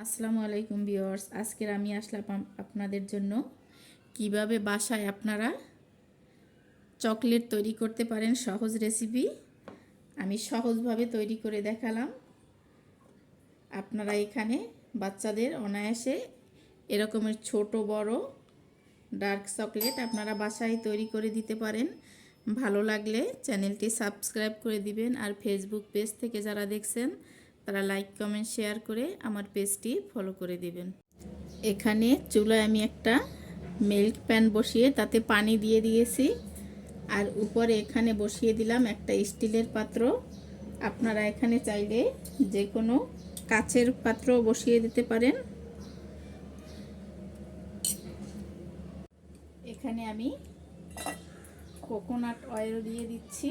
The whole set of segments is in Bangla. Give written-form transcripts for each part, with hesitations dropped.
আসসালামু আলাইকুম ভিউয়ার্স, আজকের আমি আসলাম আপনাদের জন্য কিভাবে বাসায় আপনারা চকলেট তৈরি করতে পারেন সহজ রেসিপি। আমি সহজভাবে তৈরি করে দেখালাম। আপনারা এখানে বাচ্চাদের অনায়াসে এরকমের ছোট বড় ডার্ক চকলেট আপনারা বাসায় তৈরি করে দিতে পারেন। ভালো লাগলে চ্যানেলটি সাবস্ক্রাইব করে দিবেন, আর ফেসবুক পেজ থেকে যারা দেখছেন তারা লাইক কমেন্ট শেয়ার করে আমার পেজটি ফলো করে দিবেন। এখানে চুলায় আমি একটা মিল্ক প্যান বসিয়ে তাতে পানি দিয়ে দিয়েছি, আর উপরে এখানে বসিয়ে দিলাম একটা স্টিলের পাত্র। আপনারা এখানে চাইলে যে কোনো কাচের পাত্র বসিয়ে দিতে পারেন। এখানে আমি কোকোনাট অয়েল দিয়ে দিচ্ছি।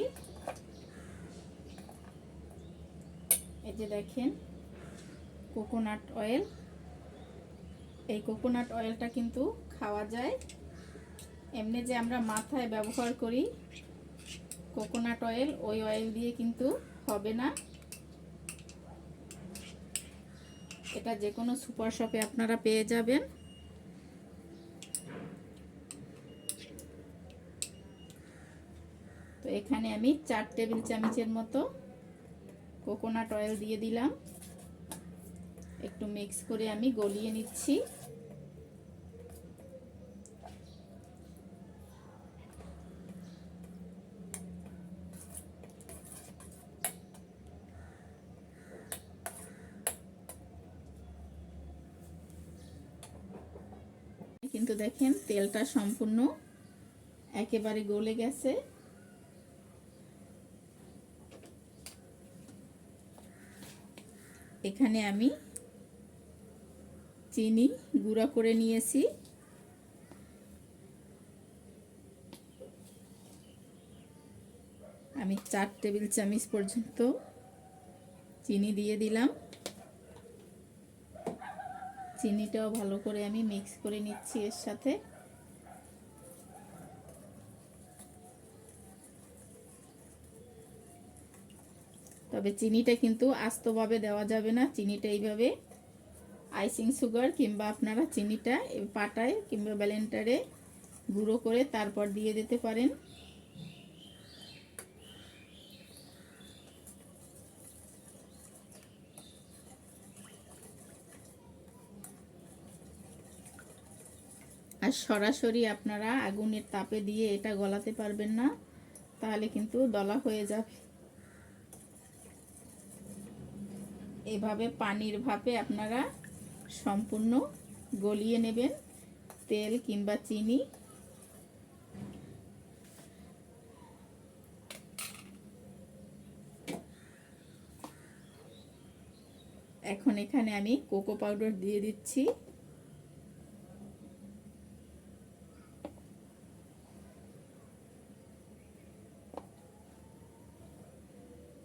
এই যে দেখেন কোকোনাট অয়েল। এই কোকোনাট অয়েলটা কিন্তু খাওয়া যায়, এমনি যে আমরা মাথায় ব্যবহার করি কোকোনাট অয়েল, ওই অয়েল দিয়ে কিন্তু হবে না। এটা যে কোনো সুপার শপে আপনারা পেয়ে যাবেন। তো এখানে আমি 4 টেবিল চামচের মতো কোকোনাট অয়েল দিয়ে দিলাম। একটু মিক্স করে আমি গলিয়ে নিচ্ছি। কিন্তু দেখেন তেলটা সম্পূর্ণ একেবারে গলে গেছে। এখানে আমি চিনি গুঁড়া করে নিয়েছি। আমি 4 টেবিল চামচ পর্যন্ত চিনি দিয়ে দিলাম। চিনিটাও ভালো করে আমি মিক্স করে নিচ্ছি এর সাথে। তবে চিনিটা কিন্তু আস্তভাবে দেওয়া যাবে না, চিনিটা এইভাবে আইসিং সুগার কিংবা আপনারা চিনিটা পাটায় কিংবা ব্লেন্ডারে গুঁড়ো করে তারপর দিয়ে দিতে পারেন। আর সরাসরি আপনারা আগুনের তাপে দিয়ে এটা গলাতে পারবেন না, তাহলে কিন্তু দলা হয়ে যাবে। এভাবে পানির ভাপে আপনারা সম্পূর্ণ গলিয়ে নেবেন তেল কিংবা চিনি। এখন এখানে আমি কোকো পাউডার দিয়ে দিচ্ছি।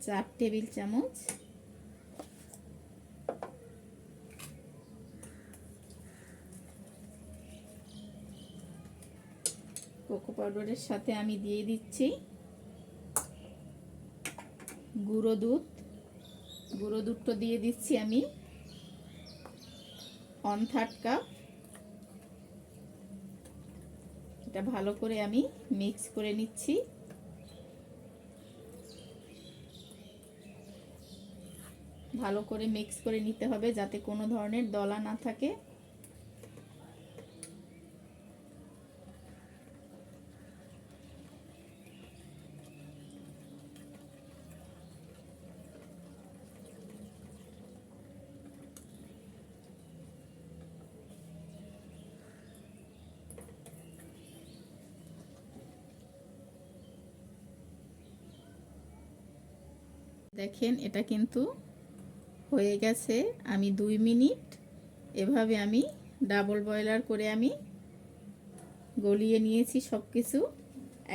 4 টেবিল চামচ। কোকো পাউডারের সাথে আমি দিয়ে দিচ্ছি গুঁড়ো দুধ। গুঁড়ো দুধটা দিয়ে দিচ্ছি আমি 1/3 কাপ। এটা ভালো করে আমি মিক্স করে নিচ্ছি। ভালো করে মিক্স করে নিতে হবে যাতে কোনো ধরনের দলা না থাকে। দেখেন এটা কিন্তু হয়ে গেছে। আমি 2 মিনিট এভাবে আমি ডাবল বয়লার করে আমি গলিয়ে নিয়েছি সব কিছু।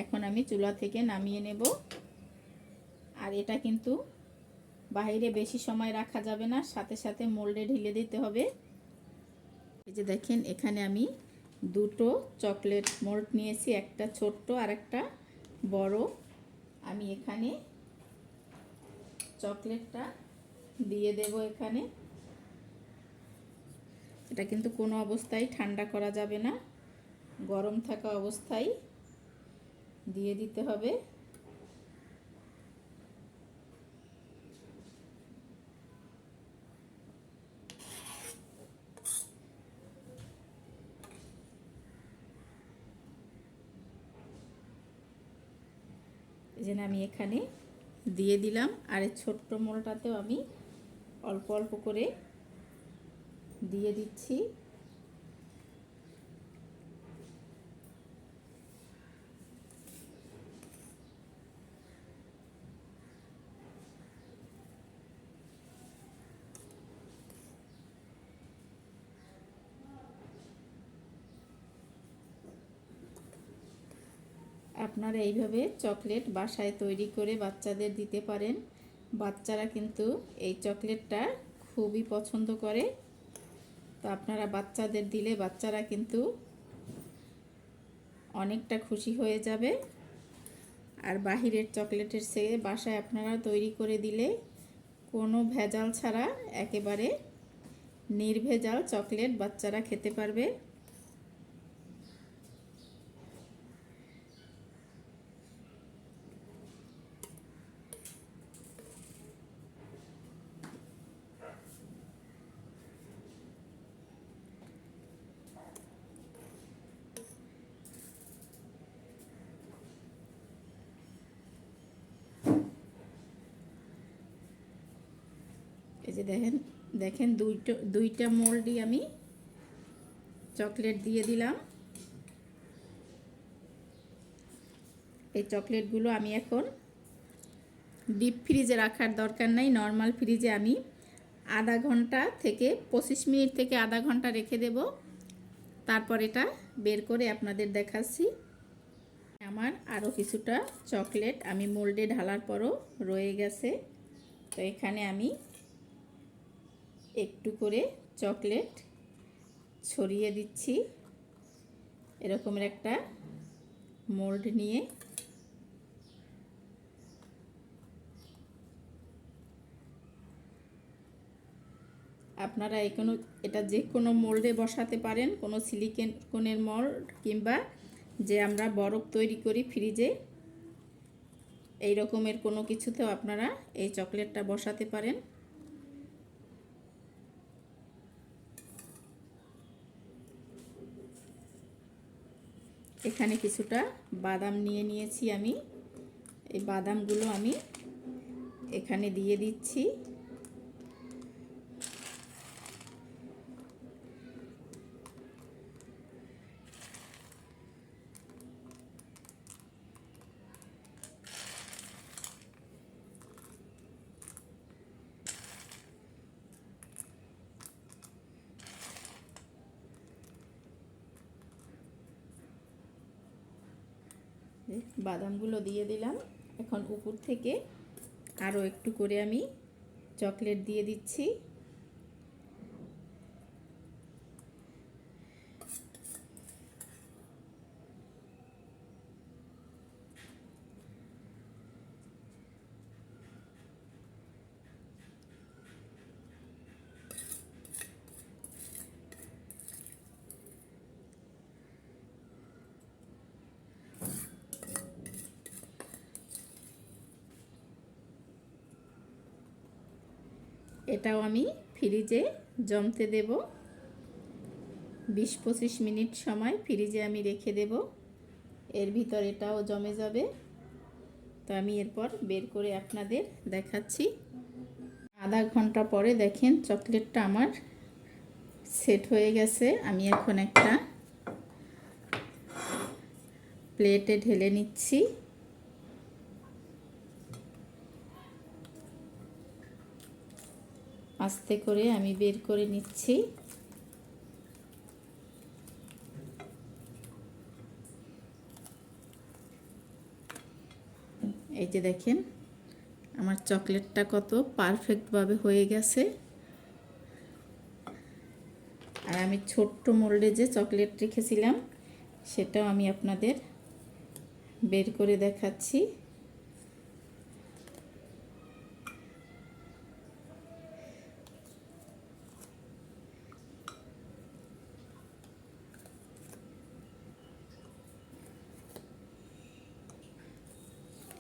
এখন আমি চুলা থেকে নামিয়ে নেব। আর এটা কিন্তু বাইরে বেশি সময় রাখা যাবে না, সাথে সাথে মোল্ডে ঢেলে দিতে হবে। এই যে দেখেন এখানে আমি দুটো চকলেট মোল্ড নিয়েছি, একটা ছোট্ট আর একটা বড়। আমি এখানে চকলেটটা দিয়ে দেব। এখানে এটা কিন্তু কোনো অবস্থায় ঠান্ডা করা যাবে না, গরম থাকা অবস্থায় দিয়ে দিতে হবে। এই জন্য আমি এখানে দিয়ে দিলাম, আর এই ছোট্ট মোলটাতেও আমি অল্প অল্প করে দিয়ে দিচ্ছি। আপনারা এইভাবে চকলেট বাসায় তৈরি করে বাচ্চাদের দিতে পারেন। বাচ্চারা কিন্তু এই চকলেটটা খুবই পছন্দ করে। তো আপনারা বাচ্চাদের দিলে বাচ্চারা কিন্তু অনেকটা খুশি হয়ে যাবে। আর বাহিরের চকলেটের চেয়ে বাসায় আপনারা তৈরি করে দিলে কোনো ভেজাল ছাড়া একেবারে নির্ভেজাল চকলেট বাচ্চারা খেতে পারবে। এই যে দেখেন দুইটা মোল্ডই আমি চকলেট দিয়ে দিলাম। এই চকলেটগুলো আমি এখন ডিপ ফ্রিজে রাখার দরকার নাই, নর্মাল ফ্রিজে আমি আধা ঘন্টা থেকে 25 মিনিট থেকে আধা ঘন্টা রেখে দেব। তারপর এটা বের করে আপনাদের দেখাচ্ছি। আমার আরও কিছুটা চকলেট আমি মোল্ডে ঢালার পরও রয়ে গেছে। তো এখানে আমি একটু করে চকলেট ছড়িয়ে দিচ্ছি। এরকমের একটা মোল্ড নিয়ে আপনারা এটা যে কোনো মোল্ডে বসাতে পারেন, কোনো সিলিকনের মোল্ড কিংবা যে আমরা বরফ তৈরি করি ফ্রিজে, এই রকমের কোনো কিছুতেও আপনারা এই চকলেটটা বসাতে পারেন। এখানে কিছুটা বাদাম নিয়ে নিয়েছি আমি। এই বাদামগুলো আমি এখানে দিয়ে দিচ্ছি। বাদামগুলো দিয়ে দিলাম। এখন উপর থেকে আরও একটু করে আমি চকলেট দিয়ে দিচ্ছি। এটাও আমি ফ্রিজে জমতে দেব। 20-25 মিনিট সময় ফ্রিজে আমি রেখে দেব। এর ভিতর এটাও জমে যাবে। তো আমি এরপর বের করে আপনাদের দেখাচ্ছি। আধা ঘন্টা পরে দেখেন চকলেটটা আমার সেট হয়ে গেছে। আমি এখন একটা প্লেটে ঢেলে নিচ্ছি। আস্তে করে আমি বের করে নিচ্ছি। এই যে দেখেন আমার চকলেটটা কত পারফেক্টভাবে হয়ে গেছে। আর আমি ছোট্ট মোল্ডে যে চকলেট রেখেছিলাম সেটাও আমি আপনাদের বের করে দেখাচ্ছি।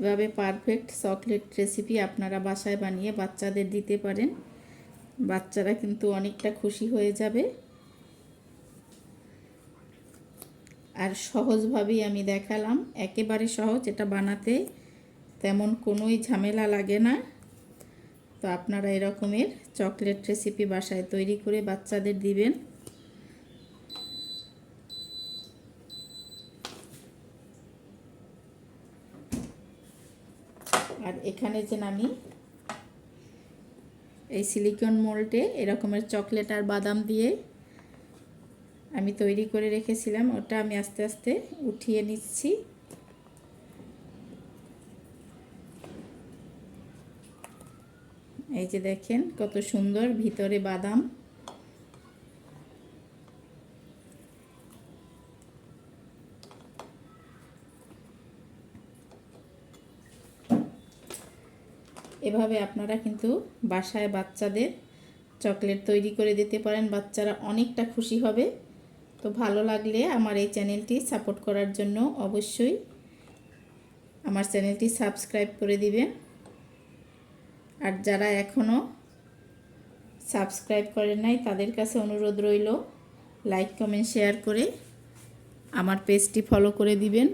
এভাবে পারফেক্ট চকলেট রেসিপি আপনারা বাসায় বানিয়ে বাচ্চাদের দিতে পারেন। বাচ্চারা কিন্তু অনেকটা খুশি হয়ে যাবে। আর সহজভাবেই আমি দেখালাম, একেবারে সহজ, এটা বানাতে তেমন কোনোই ঝামেলা লাগে না। তো আপনারা এরকমের চকলেট রেসিপি বাসায় তৈরি করে বাচ্চাদের দিবেন। আর এখানে যে আমি এই সিলিকন মোল্ডে এরকমের চকলেট আর বাদাম দিয়ে আমি তৈরি করে রেখেছিলাম, ওটা আমি আস্তে আস্তে উঠিয়ে নিচ্ছি। এই যে দেখেন কত সুন্দর, ভিতরে বাদাম। এভাবে আপনারা কিন্তু বাসায় বাচ্চাদের চকলেট তৈরি করে দিতে পারেন, বাচ্চারা অনেকটা খুশি হবে। তো ভালো লাগলে আমার এই চ্যানেলটি সাপোর্ট করার জন্য অবশ্যই আমার চ্যানেলটি সাবস্ক্রাইব করে দিবেন। আর যারা এখনও সাবস্ক্রাইব করেন নাই তাদের কাছে অনুরোধ রইল লাইক কমেন্ট শেয়ার করে আমার পেজটি ফলো করে দিবেন।